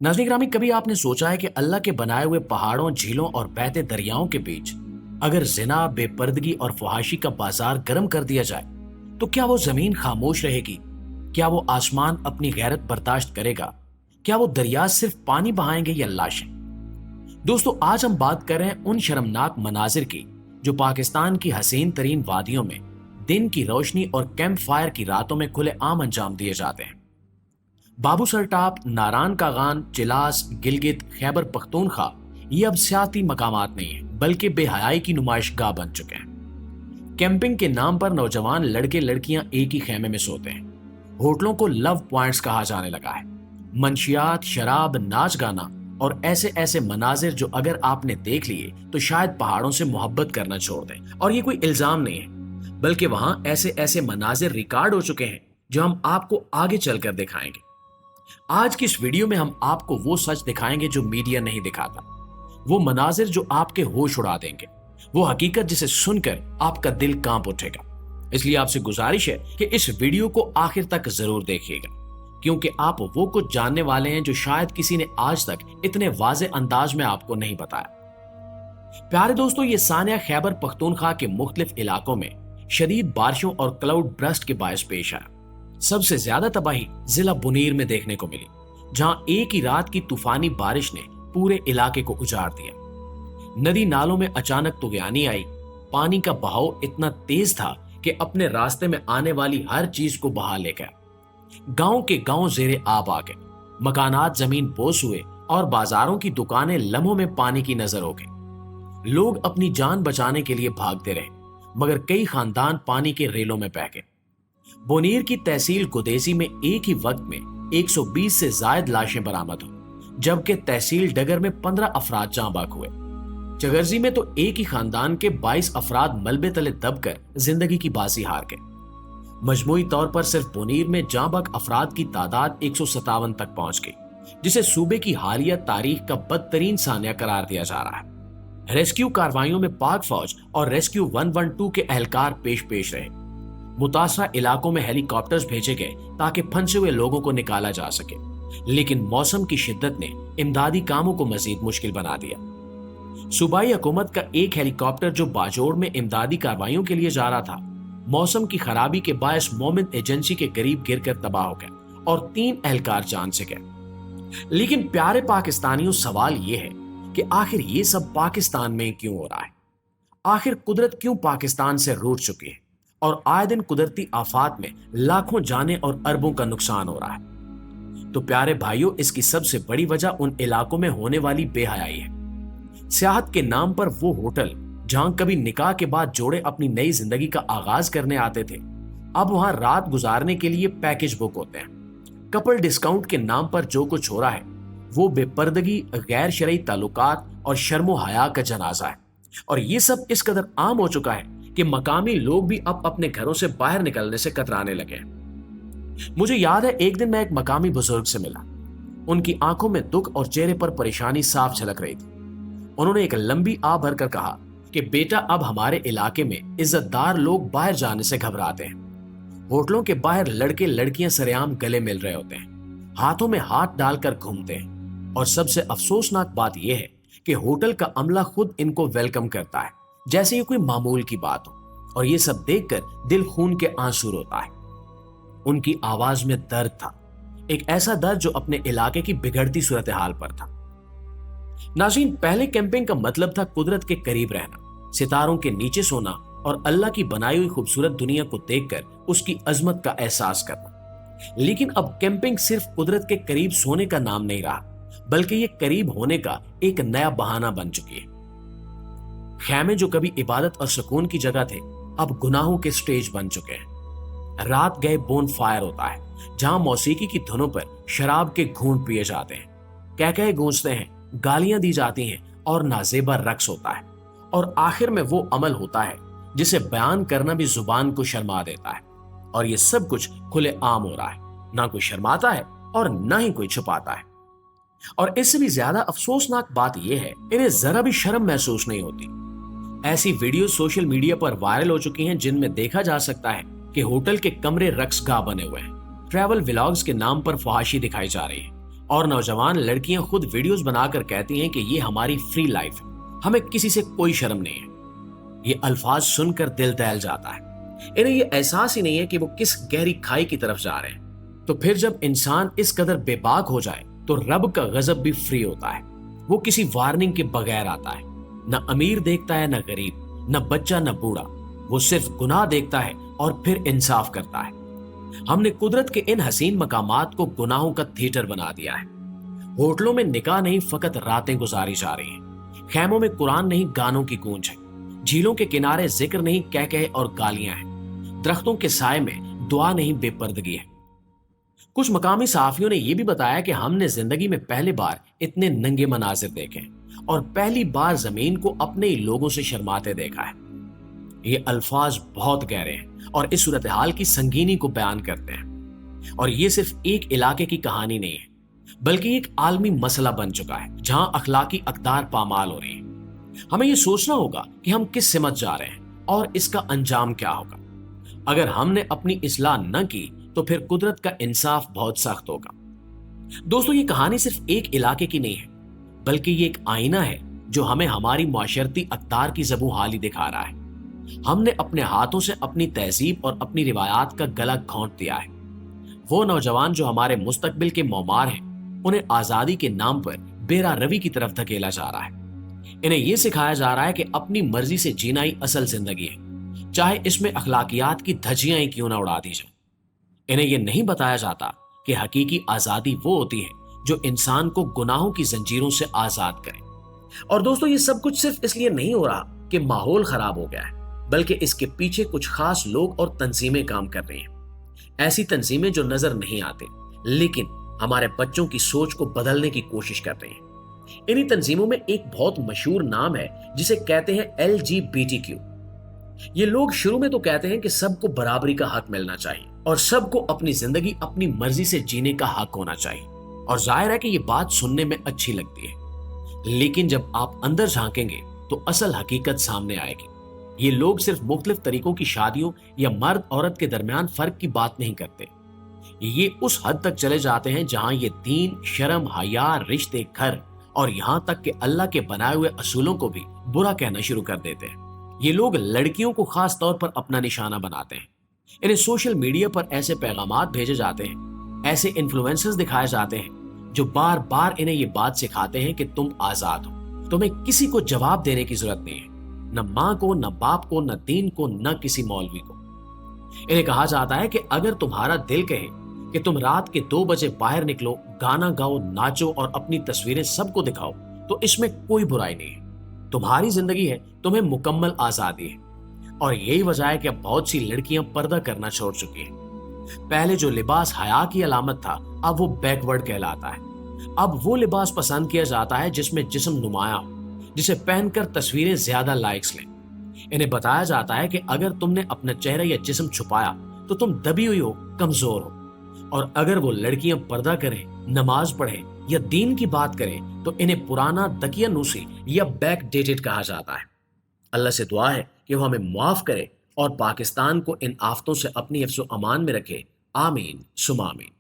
नाज़रीन ग्रामी, कभी आपने सोचा है कि अल्लाह के बनाए हुए पहाड़ों, झीलों और बहते दरियाओं के बीच अगर जिना, बेपर्दगी और फहाशी का बाजार गर्म कर दिया जाए तो क्या वो जमीन खामोश रहेगी? क्या वो आसमान अपनी गैरत बर्दाश्त करेगा? क्या वो दरिया सिर्फ पानी बहाएंगे या लाशें? दोस्तों, आज हम बात कर रहे हैं उन शर्मनाक मनाजिर की जो पाकिस्तान की हसीन तरीन वादियों में दिन की रोशनी और कैंप फायर की रातों में खुले आम अंजाम दिए जाते हैं। बाबू सरटाप, नारान कागान, चिलास, गिलगित, खैबर पख्तूनख्वा ये अब सियाती मकामात नहीं है बल्कि बेहयाई की नुमाइशगाह बन चुके हैं। कैंपिंग के नाम पर नौजवान लड़के लड़कियां एक ही खेमे में सोते हैं। होटलों को लव पॉइंट्स कहा जाने लगा है। मंशियात, शराब, नाच गाना और ऐसे ऐसे मनाजिर जो अगर आपने देख लिए तो शायद पहाड़ों से मोहब्बत करना छोड़ दें। और ये कोई इल्जाम नहीं है बल्कि वहां ऐसे ऐसे मनाजिर रिकॉर्ड हो चुके हैं जो हम आपको आगे चलकर दिखाएंगे। आज की इस वीडियो में हम आपको वो सच दिखाएंगे जो मीडिया नहीं दिखाता, वो मनाजिर जो आपके होश उड़ा देंगे, वो हकीकत जिसे सुनकर आपका दिल कांप उठेगा। इसलिए आपसे गुजारिश है कि इस वीडियो को आखिर तक जरूर देखिएगा, क्योंकि आप वो कुछ जानने वाले हैं जो शायद किसी ने आज तक इतने वाज़े अंदाज में आपको नहीं बताया। प्यारे दोस्तों, ये सानिया खैबर पख्तूनख्वा के मुख्तलिफ इलाकों में शदीद बारिशों और क्लाउड ब्रस्ट के बायस पेश आया। सबसे ज्यादा तबाही जिला बुनीर में देखने को मिली, जहां एक ही रात की तूफानी बारिश ने पूरे इलाके को उजाड़ दिया। नदी नालों में अचानक तुगयानी आई। पानी का बहाव इतना तेज था कि अपने रास्ते में आने वाली हर चीज को बहा ले गया। गांव के गांव जेरे आब आ गए, मकानात जमीन बोस हुए और बाजारों की दुकानें लम्हों में पानी की नजर हो गई। लोग अपनी जान बचाने के लिए भागते रहे, मगर कई खानदान पानी के रेलों में बह गए। बोनीर की तहसील गुदेसी में एक ही वक्त में 120 से जायद लाशें बरामद हुई, जबकि तहसील डगर में 15 अफराद जाँ बाग हुए। चगर्जी में तो एक ही खानदान के 22 अफराद मलबे तले दबकर जिंदगी की बाजी हार गए। मजमूई तौर पर सिर्फ बोनीर में जाँ बाग अफराद की तादाद 157 तक पहुंच गई, जिसे सूबे की हालिया तारीख का बदतरीन सानिया करार दिया जा रहा है। रेस्क्यू कार्रवाइयों में पाक फौज और रेस्क्यू 112 के एहलकार पेश रहे। मुतासरा इलाकों में हेलीकॉप्टर्स भेजे गए ताकि फंसे हुए लोगों को निकाला जा सके, लेकिन मौसम की शिद्दत ने इमदादी कामों को मजीद मुश्किल बना दिया। सूबाई हुकूमत का एक हेलीकॉप्टर जो बाजोड़ में इमदादी कार्रवाइयों के लिए जा रहा था, मौसम की खराबी के बायस मोमिन एजेंसी के करीब गिरकर तबाह हो गया और 3 एहलकार जान से गए। लेकिन प्यारे पाकिस्तानियों, सवाल यह है कि आखिर ये सब पाकिस्तान में क्यों हो रहा है? आखिर कुदरत क्यों पाकिस्तान से रूठ चुकी है और आए दिन कुदरती आफात में लाखों जाने और अरबों का नुकसान हो रहा है? तो प्यारे भाइयों, इसकी सबसे बड़ी वजह उन इलाकों में होने वाली बेहयाई है। सियाहत के नाम पर वो होटल जहां कभी निकाह के बाद जोड़े अपनी नई जिंदगी का आगाज करने आते थे, अब वहां रात गुजारने के लिए पैकेज बुक होते हैं। कपल डिस्काउंट के नाम पर जो कुछ हो रहा है वो बेपर्दगी, गैर शरई ताल्लुकात और शर्मो हया का जनाजा है। और ये सब इस कदर आम हो चुका है कि मकामी लोग भी अब अपने घरों से बाहर निकलने से कतराने लगे। मुझे याद है, एक दिन मैं एक मकामी बुजुर्ग से मिला। उनकी आंखों में दुख और चेहरे पर परेशानी साफ झलक रही थी। उन्होंने एक लंबी आह भरकर कहा कि बेटा, अब हमारे इलाके में इज्जतदार लोग बाहर जाने से घबराते हैं। होटलों के बाहर लड़के लड़कियां सरेआम गले मिल रहे होते हैं, हाथों में हाथ डालकर घूमते हैं, और सबसे अफसोसनाक बात यह है कि होटल का अमला खुद इनको वेलकम करता है जैसे ये कोई मामूल की बात हो। और ये सब देखकर दिल खून के आंसू रोता है। उनकी आवाज में दर्द था, एक ऐसा दर्द जो अपने इलाके की बिगड़ती सूरत हाल पर था। नाज़रीन, पहले कैंपिंग का मतलब था कुदरत के करीब रहना, सितारों के नीचे सोना और अल्लाह की बनाई हुई खूबसूरत दुनिया को देखकर उसकी अजमत का एहसास करना। लेकिन अब कैंपिंग सिर्फ कुदरत के करीब सोने का नाम नहीं रहा, बल्कि ये करीब होने का एक नया बहाना बन चुकी है। खैमे जो कभी इबादत और सुकून की जगह थे, अब गुनाहों के स्टेज बन चुके हैं। रात गए बोन फायर होता है, जहां मौसीकी की धुनों पर शराब के घूंट पिए जाते हैं, कहकहे गूंजते हैं, गालियां दी जाती हैं और नाजेबा रक्स होता है। और आखिर में वो अमल होता है जिसे बयान करना भी जुबान को शर्मा देता है। और ये सब कुछ खुले आम हो रहा है, ना कोई शर्माता है और ना ही कोई छुपाता है। और इससे भी ज्यादा अफसोसनाक बात यह है, इन्हें जरा भी शर्म महसूस नहीं होती। ऐसी वीडियो सोशल मीडिया पर वायरल हो चुकी हैं जिनमें देखा जा सकता है कि होटल के कमरे रक्स गाह बने हुए हैं। ट्रैवल व्लॉग्स के नाम पर फहाशी दिखाई जा रही है। اور نوجوان لڑکیاں خود ویڈیوز بنا کر کہتی ہیں کہ یہ ہماری فری لائف ہے، ہمیں کسی سے کوئی شرم نہیں ہے۔ یہ الفاظ سن کر دل دہل جاتا ہے۔ انہیں یہ احساس ہی نہیں ہے کہ وہ کس گہری کھائی کی طرف جا رہے ہیں۔ تو پھر جب انسان اس قدر بے باک ہو جائے تو رب کا غضب بھی فری ہوتا ہے۔ وہ کسی وارننگ کے بغیر آتا ہے۔ نہ امیر دیکھتا ہے، نہ غریب، نہ بچہ، نہ بوڑھا۔ وہ صرف گناہ دیکھتا ہے اور پھر انصاف کرتا ہے۔ ہم نے قدرت کے ان حسین مقامات کو گناہوں کا تھیٹر بنا دیا ہے۔ ہوٹلوں میں نکاح نہیں، فقط راتیں گزاری جا رہی ہیں۔ خیموں میں قرآن نہیں، گانوں کی گونج ہے۔ جھیلوں کے کنارے ذکر نہیں، کہکہے اور گالیاں ہیں۔ درختوں کے سائے میں دعا نہیں، بے پردگی ہے۔ کچھ مقامی صحافیوں نے یہ بھی بتایا کہ ہم نے زندگی میں پہلی بار اتنے ننگے مناظر دیکھے اور پہلی بار زمین کو اپنے ہی لوگوں سے شرماتے دیکھا ہے۔ یہ الفاظ بہت گہرے ہیں اور اس صورتحال کی سنگینی کو بیان کرتے ہیں۔ اور یہ صرف ایک علاقے کی کہانی نہیں ہے، بلکہ ایک عالمی مسئلہ بن چکا ہے جہاں اخلاقی اقدار پامال ہو رہی ہیں۔ ہمیں یہ سوچنا ہوگا کہ ہم کس سمت جا رہے ہیں اور اس کا انجام کیا ہوگا۔ اگر ہم نے اپنی اصلاح نہ کی تو پھر قدرت کا انصاف بہت سخت ہوگا۔ دوستو، یہ کہانی صرف ایک علاقے کی نہیں ہے، بلکہ یہ ایک آئینہ ہے جو ہمیں ہماری معاشرتی اقدار کی زبوں حالی دکھا رہا ہے۔ ہم نے اپنے ہاتھوں سے اپنی تہذیب اور اپنی روایات کا گلا گھونٹ دیا ہے۔ وہ نوجوان جو ہمارے مستقبل کے معمار ہیں، انہیں آزادی کے نام پر بے راہ روی کی طرف دھکیلا جا رہا ہے۔ انہیں یہ سکھایا جا رہا ہے کہ اپنی مرضی سے جینا ہی اصل زندگی ہے، چاہے اس میں اخلاقیات کی دھجیاں ہی کیوں نہ اڑا دی جائیں۔ انہیں یہ نہیں بتایا جاتا کہ حقیقی آزادی وہ ہوتی ہے جو انسان کو گناہوں کی زنجیروں سے آزاد کرے۔ اور دوستو، یہ سب کچھ صرف اس لیے نہیں ہو رہا کہ ماحول خراب ہو گیا ہے، بلکہ اس کے پیچھے کچھ خاص لوگ اور تنظیمیں کام کر رہی ہیں۔ ایسی تنظیمیں جو نظر نہیں آتے لیکن ہمارے بچوں کی سوچ کو بدلنے کی کوشش کر رہی ہیں۔ انہی تنظیموں میں ایک بہت مشہور نام ہے جسے کہتے ہیں LGBTQ۔ یہ لوگ شروع میں تو کہتے ہیں کہ سب کو برابری کا حق ملنا چاہیے اور سب کو اپنی زندگی اپنی مرضی سے جینے کا حق ہونا چاہیے، اور ظاہر ہے کہ یہ بات سننے میں اچھی لگتی ہے، لیکن جب آپ اندر جھانکیں گے تو اصل حقیقت سامنے آئے گی۔ یہ لوگ صرف مختلف طریقوں کی شادیوں یا مرد عورت کے درمیان فرق کی بات نہیں کرتے، یہ اس حد تک چلے جاتے ہیں جہاں یہ دین، شرم، حیا، رشتے، گھر اور یہاں تک کہ اللہ کے بنائے ہوئے اصولوں کو بھی برا کہنا شروع کر دیتے ہیں۔ یہ لوگ لڑکیوں کو خاص طور پر اپنا نشانہ بناتے ہیں۔ انہیں سوشل میڈیا پر ایسے پیغامات بھیجے جاتے ہیں، ایسے انفلوئنسرز دکھائے جاتے ہیں جو بار بار انہیں یہ بات سکھاتے ہیں کہ تم آزاد ہو، تمہیں کسی کو جواب دینے کی ضرورت نہیں ہے، نہ ماں کو، نہ باپ کو، نہ دین کو، نہ کسی مولوی کو۔ انہیں کہا جاتا ہے کہ اگر تمہارا دل کہے کہ تم رات کے 2 بجے باہر نکلو، گانا گاؤ، ناچو اور اپنی تصویریں سب کو دکھاؤ، تو اس میں کوئی برائی نہیں ہے۔ تمہاری زندگی ہے، تمہیں مکمل آزادی ہے۔ اور یہی وجہ ہے کہ اب بہت سی لڑکیاں پردہ کرنا چھوڑ چکی ہیں۔ پہلے جو لباس حیا کی علامت تھا، اب وہ بیکورڈ کہلاتا ہے۔ اب وہ لباس پسند کیا جاتا ہے جس میں جسم نمایاں ہو، جسے پہن کر تصویریں زیادہ لائکس لیں۔ انہیں بتایا جاتا ہے کہ اگر تم نے اپنا چہرہ یا جسم چھپایا تو تم دبی ہوئی ہو، کمزور ہو۔ اور اگر وہ لڑکیاں پردہ کریں، نماز پڑھیں یا دین کی بات کریں تو انہیں پرانا دقیانوسی یا بیک ڈیٹڈ کہا جاتا ہے۔ اللہ سے دعا ہے کہ وہ ہمیں معاف کرے اور پاکستان کو ان آفتوں سے اپنی حفظ و امان میں رکھے۔ آمین ثم آمین۔